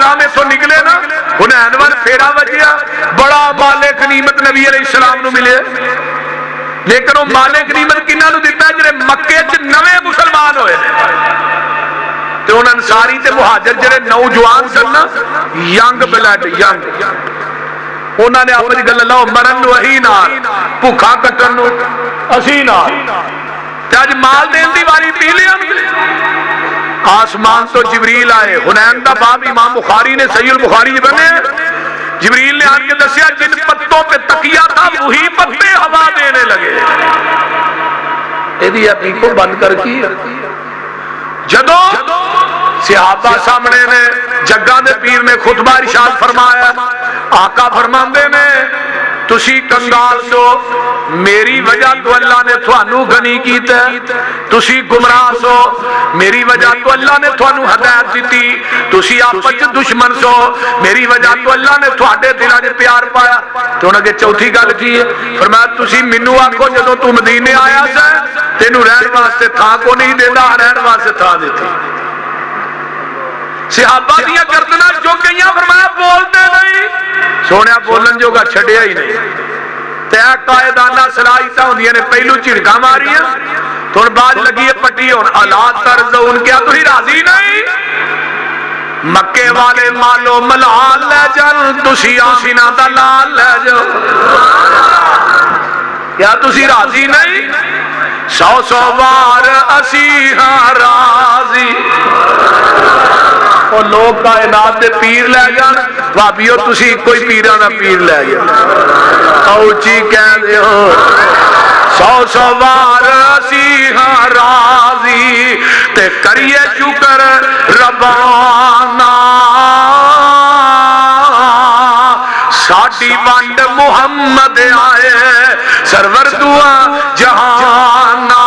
السلام اتوں نکلے نا حنین ول پھیرا وجیا بڑا مال غنیمت نبی علیہ السلام نو ملے لیکن وہ مال غنیمت کنہاں نو دتا جڑے مکے چ نویں مسلمان ہوئے تے ان انصاری تے مہاجر جڑے نوجوان سن نا ینگ بلڈ ینگ انہاں نے اپنی گل لاؤ مرن نو اہی نال بھوکھا کٹن نو اسی نال تے اج مال دین دی واری پی لیا آسمان تو جبریل آئے حنین دا باب امام بخاری نے صحیح البخاری بنے جبریل نے آن کے دسیا جن پتوں پہ تکیہ تھا وہی پتے ہوا دینے لگے ایدی اپنی کو بند کر کی جدو صحابہ سامنے نے جگہ دے پیر نے خطبہ ارشاد فرمایا آقا فرماندے نے تسی کنگال سو میری وجہ تو اللہ نے تھانو غنی کیتا ہے تسی گمراہ سو میری وجہ تو اللہ نے تھانو ہدایت دیتی تسی آپس دشمن سو میری وجہ تو اللہ نے تھوڑے دلاں وچ پیار پایا تو انہاں نے چوتھی گل کی ہے فرمایا تسی مینوں آکھو جدوں تو مدینے آیا سی تینوں رہن واسطے تھاں کو نہیں دیندا رہن واسطے تھاں دتی صحابہ دیاں گردناں جو گئیاں فرمایا بولتے نہیں سونیا بولن جو گا چھڑیا ہی نہیں تے قائدانہ صلاحیتاں ہوندیاں نے پہلو جھڑکاں ماریاں تو بعد لگی ہے پٹی ہن الا ترضون کیا تسی راضی نہیں مکے والے مالو ملال لے جان تسی آسینا دا لال لے جاؤ کیا تسی راضی نہیں سو سو بار اسی ہاں راضی اور لوگ کائنات دے پیر لے جان بھابیو تسی کوئی پیراں دا پیر لے جان اوچی کہہ دیو سو سو بار اسی ہاں راضی تے کریے شکر ربانا ساڈی ونڈ محمد آئے سرور دعا جہانا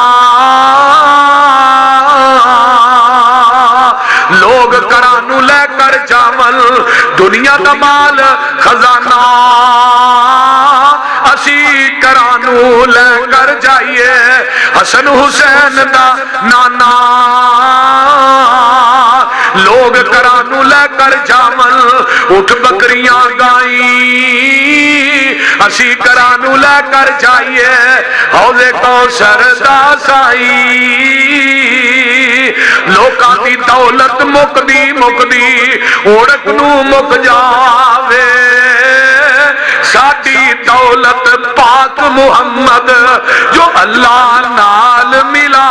لوگ کرانو لے کر جامل دنیا دا مال خزانہ اسی کرانو لے کر جائیے حسن حسین دا نانا لوگ کرانو لے کر جامل اٹھ بکریاں گائی اسی کرانو لے کر جائیے حوض کوثر دا سائی لوکاں دی دولت مکدی مکدی اوڑک نو مک جاوے ساڈی دولت پاک محمد جو اللہ نال ملا